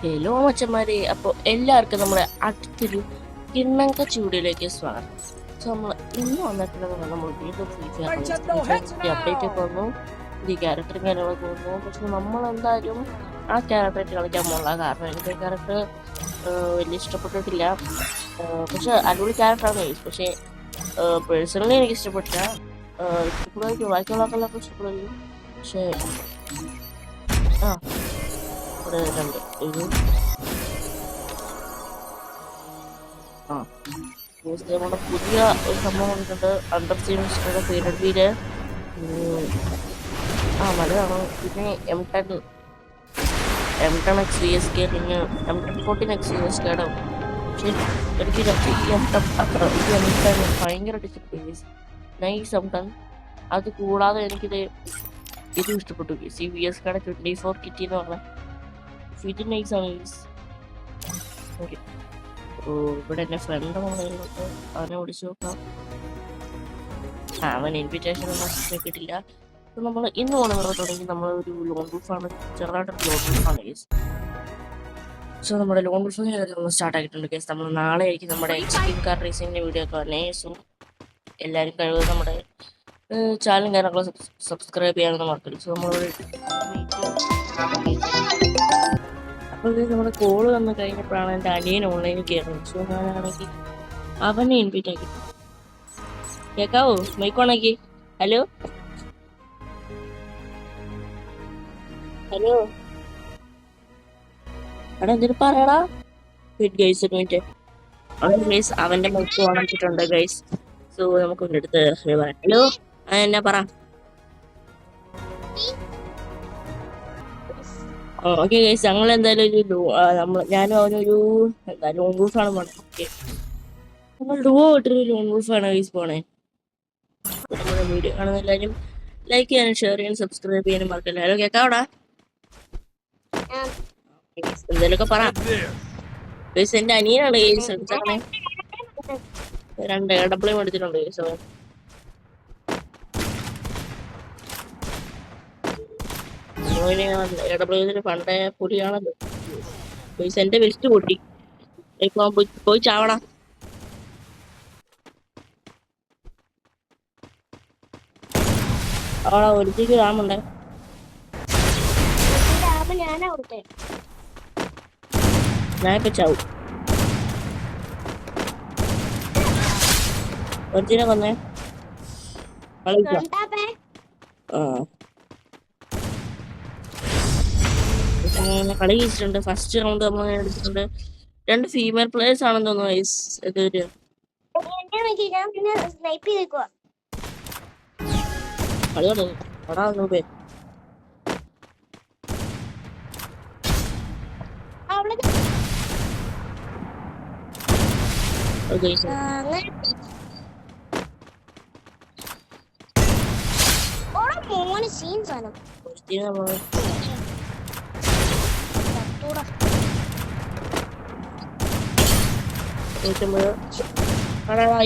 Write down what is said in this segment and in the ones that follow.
Hello മച്ചന്മാരെ, അപ്പോൾ എല്ലാവർക്കും നമ്മുടെ അടുത്തൊരു കിണ്ണങ്ക ചൂടിലേക്ക് സ്വാഗതം. സോ നമ്മൾ ഇന്ന് വന്നിട്ടുള്ളത് നമ്മൾ വീണ്ടും ഫ്രീ ഫയർ അപ്ഡേറ്റ് ഒക്കെ വന്നു, ഈ ക്യാരക്ടറും കാര്യങ്ങളൊക്കെ വന്നു. പക്ഷെ നമ്മൾ എന്തായാലും ആ ക്യാരക്ടറായിട്ട് കളിക്കാൻ പോകുന്നില്ല. കാരണം എനിക്ക് ക്യാരക്ടർ വലിയ ഇഷ്ടപ്പെട്ടിട്ടില്ല. പക്ഷെ അടിപൊളി ക്യാരക്ടറാണ്. പക്ഷേ പേഴ്സണലി എനിക്ക് ഇഷ്ടപ്പെട്ടില്ല. ഇഷ്ടപ്പെടുമായിരിക്കും, ബാക്കിയുള്ള ആൾക്കെല്ലാം ഇഷ്ടപ്പെടുമായിരിക്കും. പക്ഷേ ഇവിടെ രണ്ട് ഇത് നമ്മുടെ പുതിയ ഒരു സംഭവം വന്നിട്ടുണ്ട്. അണ്ടർ സീ മിസ്റ്ററുടെ പീരിയഡ് ബിയില് നല്ലതാണ്. പിന്നെ M10 X VSK, പിന്നെ M10 X VSK. പക്ഷെ എനിക്ക് M10 ഭയങ്കരമായിട്ട് നൈസ് M10. അത് കൂടാതെ എനിക്കിത് ഇതും ഇഷ്ടപ്പെട്ടു. VSK 24 കിറ്റി എന്ന് പറഞ്ഞാൽ ഫിറ്റ് നൈസാണ്. ഓക്കെ, ഇവിടെ എൻ്റെ ഫ്രണ്ട് വന്നിട്ട് അവനെ വിളിച്ചു നോക്കാം. അവൻ ഇൻവിറ്റേഷൻ ഒന്നും കിട്ടില്ല. അപ്പം നമ്മൾ ഇന്ന് തുടങ്ങി നമ്മൾ ഒരു ലോൺ പ്രൂഫാണ്, ചെറുതായിട്ടൊരു ലോൺ പ്രൂഫാണ് കേസ്. സോ നമ്മുടെ ലോൺ പ്രൂഫ് സ്റ്റാർട്ട് ആക്കിയിട്ടുണ്ട് കേസ്. നമ്മൾ നാളെ ആയിരിക്കും നമ്മുടെ എക്സിക്യൂട്ടീവ് കാർ റേസിങ്ങിൻ്റെ വീഡിയോ ഒക്കെ വന്നേ. സോ എല്ലാവരും കഴിവ് നമ്മുടെ ചാനലും കാര്യങ്ങളൊക്കെ സബ്സ്ക്രൈബ് ചെയ്യാനൊന്നും മറക്കരുത്. സോ നമ്മൾ അപ്പോൾ നമ്മുടെ കോള് വന്ന് കഴിഞ്ഞപ്പോഴാണ് എൻ്റെ അനിയൻ ഓൺലൈനിൽ കയറുന്നത്. സോ ഞാനാണെങ്കിൽ അവനെ ഇൻവൈറ്റ് ആക്കി. കേൾക്കാവോ? മൈക്കോണാക്കി. ഹലോ ഹലോ, എടാ എന്തിനു പറയടാ. ഗൈസ് ഒരു മിനിറ്റ്. ഗൈസ് അവൻ്റെ മൈക്ക് ഓണാക്കിയിട്ടുണ്ട് ഗൈസ്. സോ നമുക്ക് എൻ്റെ അടുത്ത് ഹലോ എന്നാ പറ. ഓക്കെ ഗൈസ്, ഞങ്ങൾ എന്തായാലും ഞാനും അവനൊരു ലോൺ പ്രൂഫാണ് പോണേ. ഓക്കെ, നമ്മൾ ഡുവോ ഇട്ടൊരു ലോൺ പ്രൂഫാണ് ഗൈസ് പോണേ. നമ്മുടെ വീഡിയോ കാണുന്ന എല്ലാവരും ലൈക്ക് ചെയ്യാനും ഷെയർ ചെയ്യാനും സബ്സ്ക്രൈബ് ചെയ്യാനും മറക്കില്ല. ഹലോ കേക്കാവടാ? എന്തേലൊക്കെ പറ ഗൈസ്. എൻ്റെ അനിയനാണ് ഗൈസ് എടുത്തേ. 2 AW എടുത്തിട്ടുണ്ട് ഗൈസ്. AW പണ്ടേ പൊടിയാണല്ലോ ഗൈസ്. എൻ്റെ വെസ്റ്റ് പൊട്ടി. ഇപ്പൊ പോയി ചാവടാ. അവളാ ഒരുത്തേക്ക് രാമുണ്ടേ. ഞാനിപ്പോ ചാവും. ഒരുത്തിനെ കൊന്നേ. കളി ജയിച്ചിട്ടുണ്ട്. ഫസ്റ്റ് റൗണ്ട് നമ്മൾ എടുത്തിട്ടുണ്ട്. 2 ഫീമെയിൽ പ്ലേയേഴ്സ് ആണെന്ന് തോന്നുന്നു ഗൈസ്. ഇതൊരു കളി തുടങ്ങി. എടാ നോബേ,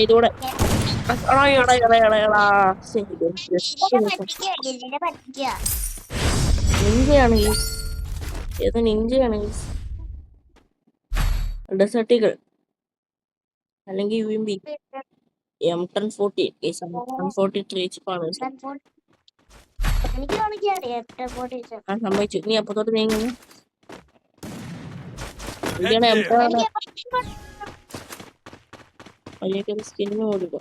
ഇതോടെ നിഞ്ചയാണ് ഗൈസ്. ഏതോ നിഞ്ചയാണ് ഗൈസ്. ഡെസർട്ടികൾ അല്ലെങ്കിൽ UMP M1040 M1043 ചിപ്പാണ് സംഭവിച്ചു. നീ അപ്പൊ തൊട്ട് നീങ്ങുന്നു. സ്കിന്ന് കൊടുക്കുക.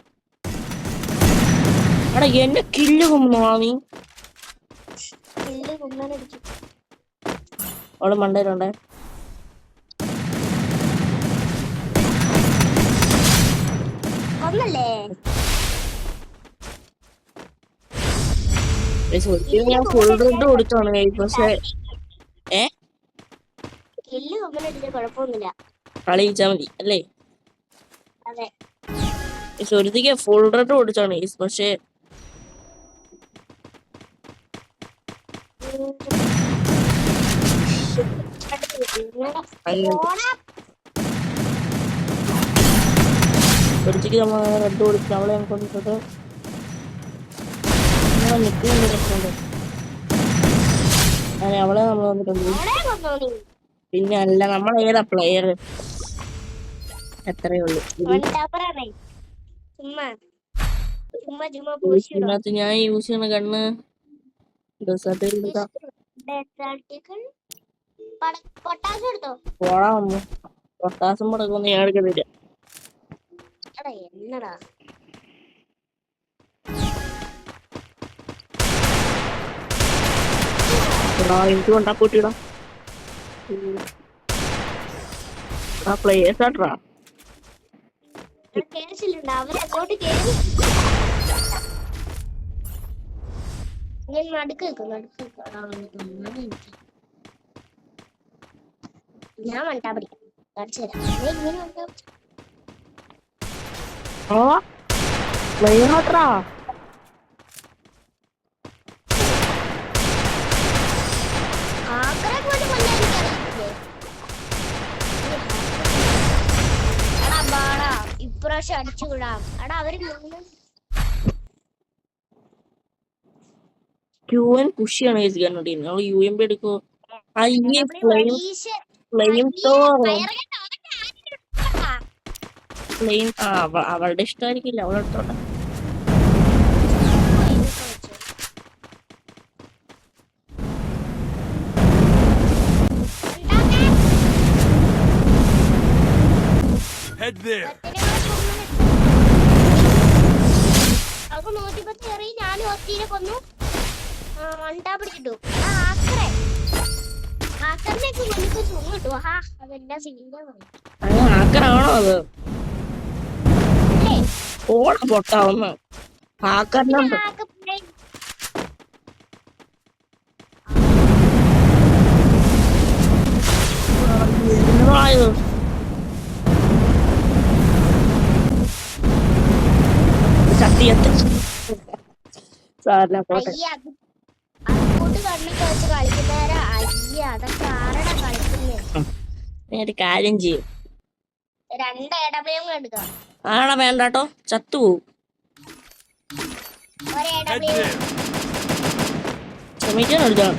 എടാ എന്നെ കില്ല് കൊമ്മുന്നോ നീ? അവള് മണ്ടയിലുണ്ടേ. ഞാൻ ഫുൾ റെഡ് കൊടുത്താണ്. പക്ഷേ കളി ജയിച്ചാ മതി അല്ലേ? ഒരുത്തിക്ക് ഫുൾ റെഡ് കൊടുത്താണ്. പക്ഷേ ഒരുത്തിക്ക് നമ്മൾ റെഡ് കൊടുത്ത് അവളെ കൊണ്ടിട്ട് നിൽക്കുന്നുണ്ട്. പ്രശ്നമുണ്ട്. അവളെ നമ്മൾ വന്നിട്ടുണ്ട്. പിന്നെ അല്ല നമ്മൾ ഏതാ പ്ലെയർ? എത്രയേ ഉള്ളൂ. ഇതിനകത്ത് ഞാൻ യൂസ് ചെയ്യുന്ന കണ്ണ് പോടാ ഒന്ന് പൊട്ടാസും മുടക്കൊന്നും ഞാൻ എടുക്കുന്നില്ല. എനിക്ക് കൊണ്ടാ കൂട്ടിടാ പ്ലേയേഴ്സ് ആട്ടാ. ഞാൻ വണ്ടാ പിടിക്കാം. പ്ലെയർ ആട്ടാ. ഇപ്രാവശ്യം അടിച്ചു വിടാം. എടാ അവര് ക്യൂൻ പുഷിയാണ് നമ്മൾ UMP എടുക്കോ? ഫ്ലെയിം അവളുടെ ഇഷ്ടമായിരിക്കില്ല, അവളെടുത്തോട്ടെ. അവർക്ക് 110 എറി. ഞാനും ഒറ്റീനെ കൊന്നു. വണ്ടാ പിടിച്ചിട്ടു. ഹാക്കറാണോ അത്? ഓട പൊട്ടാവുന്ന ഹാക്കറിനെ ചട്ടിയത്ത് സാറിനെ പോട്ടെ. ഒരു കാര്യം ചെയ്യും. ആണോ വേണ്ടാട്ടോ, ചത്തുപോവും. ക്ഷമിക്കാൻ എടുക്കാം.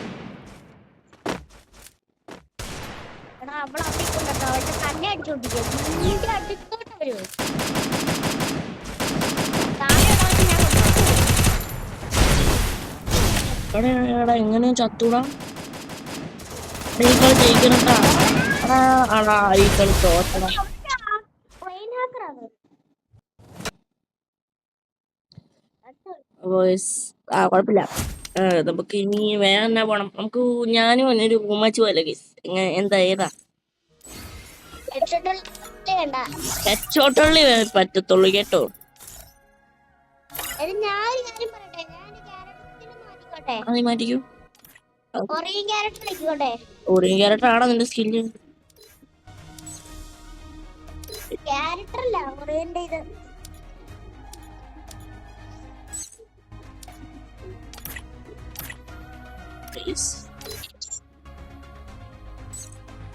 എങ്ങനെയും ചത്തൂടാ. ഈ കളി ജയിക്കണട്ടാ. ഈ കളി തോറ്റണം. കുഴപ്പമില്ല. നമുക്ക് ഇനി വേറെ എന്നാ പോണം. നമുക്ക് ഞാനും ഒരു ഉമ്മച്ചു പോലെ എന്താ ഏതാ ഹെഡ്ഷോട്ടുള്ളി പറ്റത്തുള്ളൂ കേട്ടോ. അത് മാറ്റിക്കൂ. ഓറിയൻ ക്യാരക്ടർ ആണോ നിന്റെ സ്കില്ല്?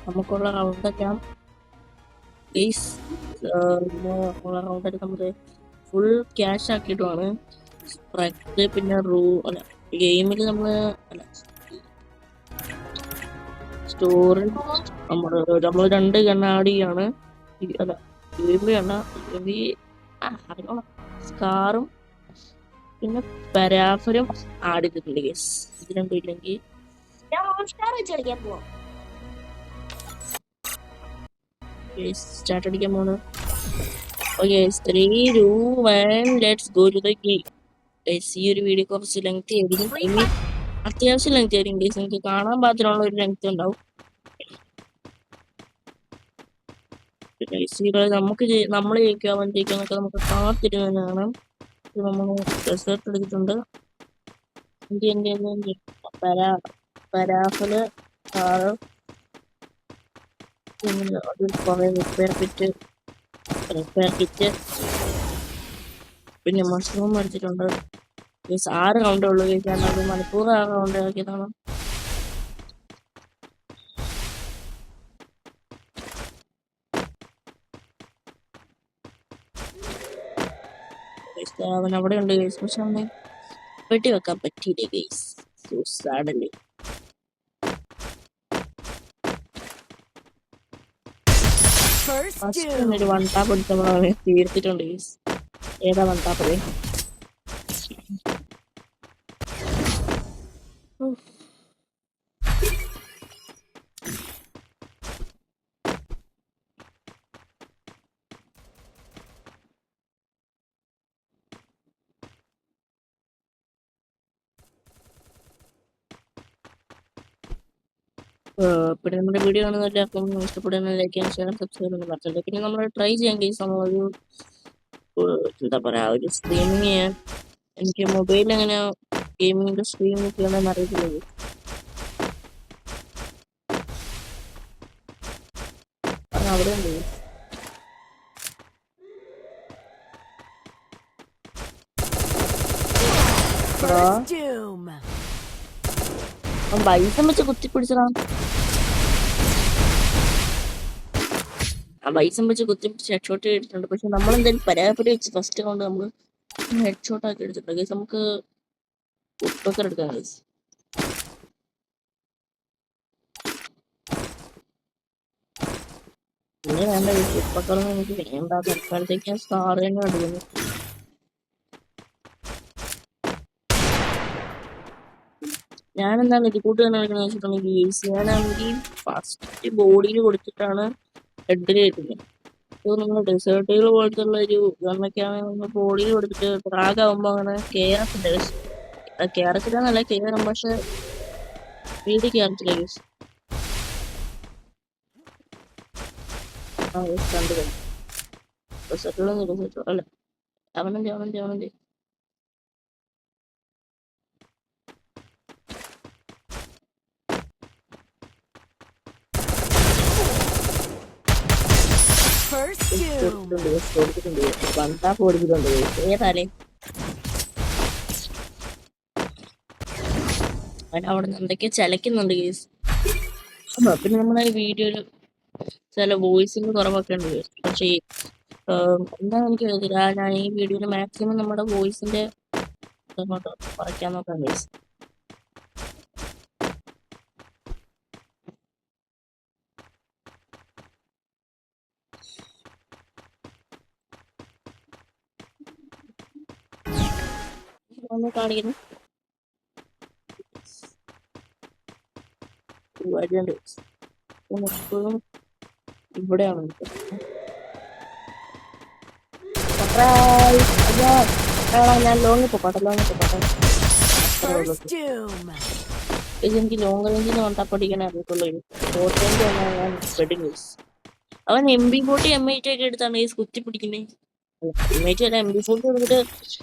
നമുക്കുള്ള റൗണ്ടൊക്കെ നമ്മള് ഫുൾ ക്യാഷ് ആക്കിയിട്ടുമാണ്. പിന്നെ ഗെയിമിൽ നമ്മള് സ്റ്റോറിൽ നമ്മള് 2 കണ്ണാടിയാണ്. സ്കാറും പിന്നെ പരാഫരും ആഡ് ചെയ്തിട്ടുണ്ട്. ഗേസ് ഇത് രണ്ടും ഇല്ലെങ്കിൽ സ്റ്റാർട്ട് അടിക്കാൻ പോണ്. Okay 3, 2, 1 let's go to the game. ഈ ഒരു വീഡിയോ കുറച്ച് ലെങ്ത് ആയിരിക്കും. അത്യാവശ്യം ലെങ്ത് ആയിരിക്കും. ഗേസ് നിങ്ങൾക്ക് കാണാൻ പാകത്തിനുള്ള ഒരു ലെങ്ത് ഉണ്ടാവും. നമുക്ക് നമ്മൾ ജയിക്കാന്നൊക്കെ നമുക്ക് കാത്തിരുന്ന് കാണാം. നമ്മൾ റിസൾട്ട് എടുത്തിട്ടുണ്ട്. പരാഫല് റിപ്പയർ കിറ്റ് പിന്നെ മഷ്റൂം അടിച്ചിട്ടുണ്ട്. 6 റൗണ്ടേ ഉള്ളൂ. കഴിക്കാൻ മണിക്കൂർ 6 റൗണ്ട് ആക്കിയതാണ്. അവൻ അവിടെ ഉണ്ട് ഗൈസ്. പക്ഷെ അവനെ വെട്ടി വെക്കാൻ പറ്റിയില്ലേ ഗൈസ്. സോ സാഡല്ലേ. ഫസ്റ്റ് തന്നെ ഒരു വൺ ടാപ്പ് എടുത്ത് നമ്മൾ തീർത്തിട്ടുണ്ട് ഗൈസ്. ഏതാ വൺ ടാപ്പ്? പിന്നെ നമ്മുടെ വീഡിയോ കാണുന്ന എല്ലാവർക്കും ഇഷ്ടപ്പെടുന്ന ലൈക്ക് ചെയ്യാൻ ഷെയർ സബ്സ്ക്രൈബ് ചെയ്യാൻ മറക്കരുത്. പിന്നെ നമ്മൾ ട്രൈ ചെയ്യാൻ കേസ് നമ്മളൊരു എന്താ പറയാ ഒരു സ്ട്രീമിങ് ചെയ്യാൻ. എനിക്ക് മൊബൈലിൽ അങ്ങനെ ഗെയിമിങ്ങിന്റെ സ്ട്രീമിംഗ് ചെയ്യണമെന്ന് അറിയത്തില്ല. അവിടെ ഉണ്ട് ബൈസം വെച്ച് കുത്തിപ്പിടിച്ചടാ. ആ ബൈസം വെച്ച് കുത്തിപ്പിടിച്ച് ഹെഡ് ഷോട്ട് എടുത്തിട്ടുണ്ട്. പക്ഷെ നമ്മളെന്തായാലും പരാപരി വെച്ച് ഫസ്റ്റ് കൊണ്ട് നമ്മൾ ഹെഡ് ഷോട്ട് ആക്കി എടുത്തിട്ടുണ്ട് ഗൈസ്. നമുക്ക് ഉപ്പൊക്കെ എടുക്കാം ഗൈസ്. പിന്നെ വേണ്ട ഗൈസ്, ഉപ്പൊക്കളൊന്നും എനിക്ക് വേണ്ട. തൽക്കാലത്തേക്ക് സ്റ്റാർ തന്നെ എടുക്കുന്നു. ഞാനെന്താണ് ഇത് കൂട്ട് തന്നെ കളിക്കുന്നത് വെച്ചിട്ടുണ്ടെങ്കിൽ ഗൈസ്, ഞാനാണെങ്കിൽ ഫസ്റ്റ് ബോഡിയിൽ കൊടുത്തിട്ടാണ് ഹെഡിൽ കയറ്റുന്നത്. ഇപ്പോൾ നിങ്ങൾ ഡെസേർട്ടുകൾ പോലത്തെ ഉള്ള ഒരു ഗണ്ണൊക്കെയാണ് നമ്മൾ ബോഡിയിൽ കൊടുത്തിട്ട് പ്രാഗാവുമ്പോൾ അങ്ങനെ കയറത്തില്ല. കയറത്തില്ലെന്നല്ല, കയറും പക്ഷെ വീട് കയറത്തില്ല ഗൈസ്. ആ ഗൈസ് കണ്ടു കഴിഞ്ഞു. ഡെസേർട്ടുകളൊന്നും അല്ല, അവനെന്ത് കൊടുത്തിട്ടുണ്ട്. വൺടാപ്പ് കൊടുത്തിട്ടുണ്ട്. ഏതാലേ അവൻ അവിടെ നിന്ന് എന്തൊക്കെയോ ചലക്കുന്നുണ്ട് കേസ്. പിന്നെ നമ്മുടെ വീഡിയോയില് ചില വോയിസിന്റെ കുറവൊക്കെ ഉണ്ട് കേസ്. പക്ഷേ എന്താണെന്ന് എനിക്ക് അറിയത്തില്ല. ഞാൻ ഈ വീഡിയോയിൽ മാക്സിമം നമ്മുടെ വോയിസിന്റെ അങ്ങോട്ട് കുറയ്ക്കാൻ നോക്കാം കേസ്. കാണിക്കുന്നു എപ്പോഴും ഇവിടെയാണ്. ഞാൻ ലോങ്ങിൽ പോട്ടെ. എനിക്ക് ലോങ് റേഞ്ചിന് വണ്ടപ്പടിക്കാൻ അറിയത്തുള്ളൂ. ഷോർട്ട് റേഞ്ച് ഞാൻ പെടും ഗൈസ്. അവൻ MB40 M8 ഒക്കെ എടുത്താണ് ഗൈസ് കുത്തിപ്പിടിക്കുന്നത്. M8 അല്ല, MB40 എടുത്തിട്ട്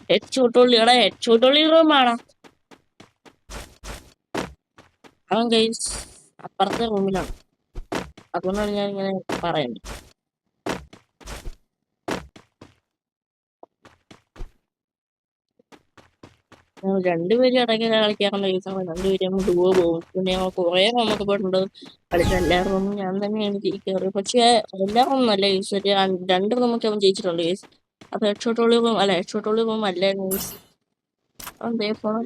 ഹെഡ് ഷോട്ടുള്ളി റൂമാണ് അവൻ ഗൈസ്. അപ്പുറത്തെ റൂമിലാണ്, അതുകൊണ്ടാണ് ഞാൻ ഇങ്ങനെ പറയുന്നത്. രണ്ടുപേരും ഇടയ്ക്ക് കളിക്കാറുണ്ട് ഗൈസ്. രണ്ടുപേരും ഡുവോ പോകും. പിന്നെ കുറെ റൂമൊക്കെ പോയിട്ടുണ്ട് കളിച്ച. എല്ലാ റൂമും ഞാൻ തന്നെയാണ് ജയിക്കാറ്. പക്ഷെ എല്ലാ റൂമും അല്ല ഗൈസ്, ഒരു 2 റൂമൊക്കെ അവൻ ജയിച്ചിട്ടുണ്ട് ഗൈസ്. അപ്പൊ ഹെഡ് ഷോട്ടുള്ളി റൂം അല്ലായിരുന്നു ഗൈസ്. അവൻ ഫോൺ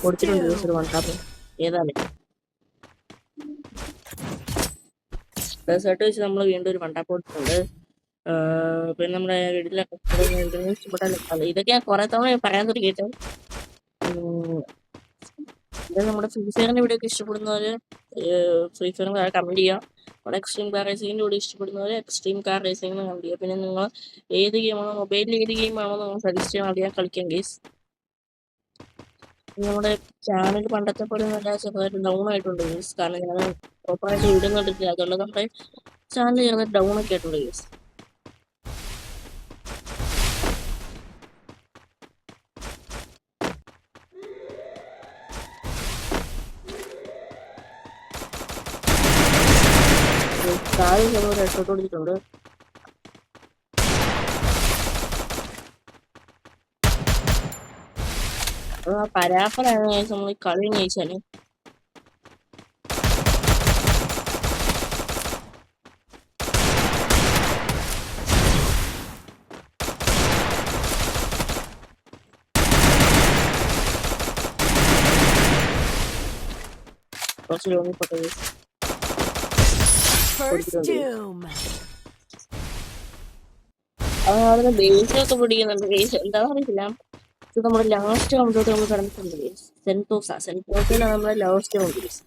കൊടുത്തിട്ടുണ്ട് ഗൈസ്. ഒരു വൺടാപ്പ് ഏതാണ് ഡെസേർട്ട് വെച്ച് നമ്മൾ വീണ്ടും ഒരു വൺടാപ്പ് കൊടുത്തിട്ടുണ്ട്. പിന്നെ നമ്മുടെ വീട്ടിലൊക്കെ ഇഷ്ടപ്പെട്ട ഇതൊക്കെ ഞാൻ കുറെ തവണ പറയാൻ തുടങ്ങിയിട്ട്. ഇത് നമ്മുടെ ഫ്രീ ഫയറിന്റെ വീഡിയോ ഒക്കെ ഇഷ്ടപ്പെടുന്നവര് ഫ്രീ ഫയർ കമന്റ് ചെയ്യുക. നമ്മുടെ എക്സ്ട്രീം കാർ റേസിംഗിന്റെ വീഡിയോ ഇഷ്ടപ്പെടുന്നവര് എക്സ്ട്രീം കാർ റേസിംഗ് കമന്റ് ചെയ്യുക. പിന്നെ നിങ്ങൾ ഏത് ഗെയിമാണോ, മൊബൈലിൽ ഏത് ഗെയിമാണോ നിങ്ങൾ സജസ്റ്റ് ചെയ്യാൻ അറിയാൻ കളിക്കാം ഗെയ്സ്. നമ്മുടെ ചാനൽ പണ്ടത്തെ പോലെ നല്ല ചെറുതായിട്ട് ഡൗൺ ആയിട്ടുണ്ട് ഗെയ്സ്. കാരണം ഞാൻ പ്രോപ്പറായിട്ട് വീഡിയോ കണ്ടിട്ടില്ല, അതുകൊണ്ട് നമ്മുടെ ചാനൽ ചെറുതായിട്ട് ഡൗൺ ഒക്കെ ആയിട്ടുണ്ട് ഗെയ്സ്. താഴെ ചെറുതൊരു ഹെഡ്ഷോട്ട് കൊടുത്തിട്ടുണ്ട്. പരാഫലാണ് നമ്മൾ കളി ജയിച്ചാല്. കുറച്ച് ലോങ്ങിപ്പോട്ടെ ഗൈസ്. First doom. അവിടുന്ന് ബേസിലൊക്കെ പിടിക്കുന്നുണ്ട് ഗൈസ്. എന്താണെന്ന് അറിയില്ല. ഇത് നമ്മുടെ ലാസ്റ്റ് റൗണ്ടിലോട്ട് നമ്മൾ കടന്നിട്ടുണ്ട് ഗൈസ്. സെൻതോസയിലാണ് നമ്മുടെ ലാസ്റ്റ് റൗണ്ട് ഗൈസ്.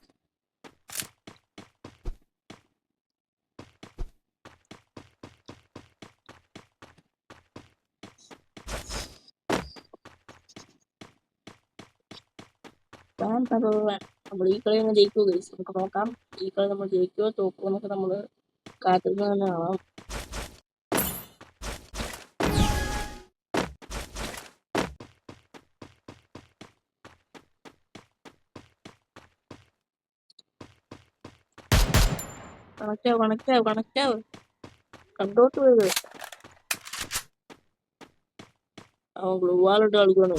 നമ്മൾ ഈ കളി അങ്ങ് ജയിക്കുമോ ഗൈസ്? നമുക്ക് നോക്കാം. ഈ കളി നമ്മൾ ജയിക്കുമോ തോക്കുമോ എന്നൊക്കെ നമ്മൾ കാത്തിരുന്ന് തന്നെ കാണാം. കണക്റ്റാവ് കണ്ടോട്ട് പോയത്. അവൻ ഗ്ലൂ വാളിട്ട് കളിക്കുന്നു.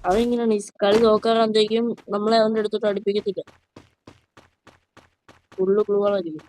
അവനിങ്ങനെയാണ് ഈ കളി നോക്കാറാകുമ്പോഴേക്കും നമ്മളെ അവൻ്റെ അടുത്തോട്ട് അടുപ്പിക്കത്തില്ല. Full glue വാളായിരിക്കും.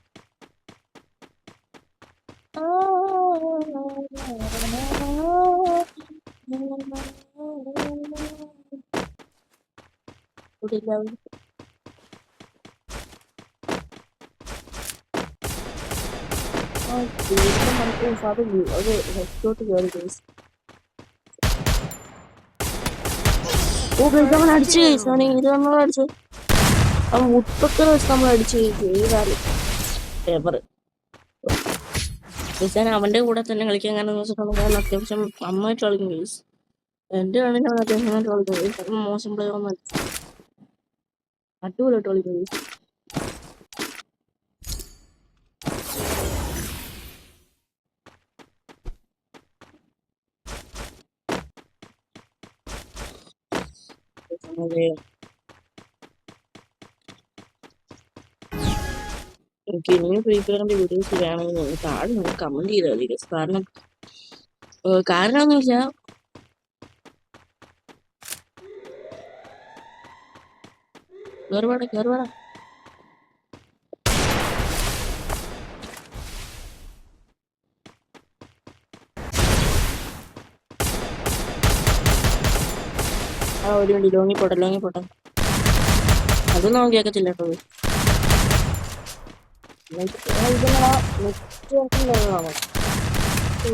അവൻ അടിച്ചു കഴിച്ചു. അവൻ ഇത് നമ്മളടിച്ചു. അവൻ മുട്ടൊക്കെ വെച്ച് നമ്മൾ അടിച്ചു കഴിച്ചു. ഏതായാലും പേപ്പർ ഞാൻ അവന്റെ കൂടെ തന്നെ കളിക്കാൻ കാരണം വെച്ചിട്ടുണ്ടെങ്കിൽ അത്യാവശ്യം നന്നായിട്ട് കളിക്കും ഗൈസ്. എന്റെ ആണെങ്കിൽ അവൻ അത്യാവശ്യം നന്നായിട്ട് കളിക്കും ഗൈസ്. മോശം പ്ലെയർ ഒന്നും അടിപൊളിയായിട്ട് കളിക്കും ഗൈസ്. എനിക്ക് ഇനിയും ഫ്രീ ഫയറിന്റെ വീഡിയോസ് വേണമെങ്കിൽ താഴെ നിങ്ങൾ കമന്റ് ചെയ്താൽ മതി ഗൈസ്. കാരണം എന്ന് വെച്ചാൽ കേറുവാടാ ആ ഒരു വേണ്ടി ലോങ്ങിപ്പോട്ടെ അതൊന്നും അവൻ കേൾക്കത്തില്ല കേട്ടോ.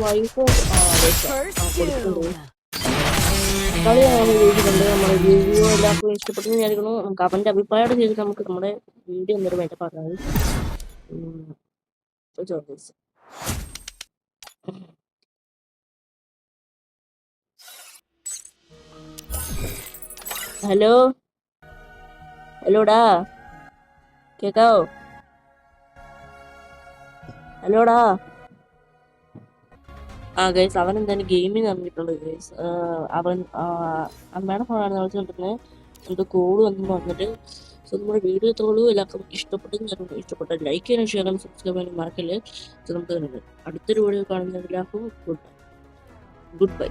വൈഫ് കളി ചോദിച്ചിട്ടുണ്ട്. നമ്മുടെ വീഡിയോ എല്ലാവർക്കും ഇഷ്ടപ്പെട്ടു വിചാരിക്കുന്നു. നമുക്ക് അവന്റെ അഭിപ്രായം ചെയ്തിട്ട് നമുക്ക് നമ്മുടെ വീഡിയോ എന്തൊരു വേണ്ട പറഞ്ഞത്. ഹലോടാ കേക്കാവോ? ഹലോടാ. ഗൈസ് അവൻ എന്തായാലും ഗെയിമിൽ നടന്നിട്ടുള്ളത് ഗൈസ്. അവൻ അമ്മയുടെ ഫോണാണ് കളിച്ചുകൊണ്ടിരുന്നത്. എന്തോ കോള് വന്നിട്ട്. സോ നമ്മുടെ വീഡിയോ തോളൂ എല്ലാവർക്കും ഇഷ്ടപ്പെട്ട ലൈക്ക് ചെയ്യാനും ഷെയർ ചെയ്യാനും സബ്സ്ക്രൈബ് ചെയ്യാനും മറക്കല്ലേ. സോ നമുക്ക് അടുത്തൊരു വീഡിയോ കാണുന്ന എല്ലാവർക്കും ഗുഡ് ബൈ.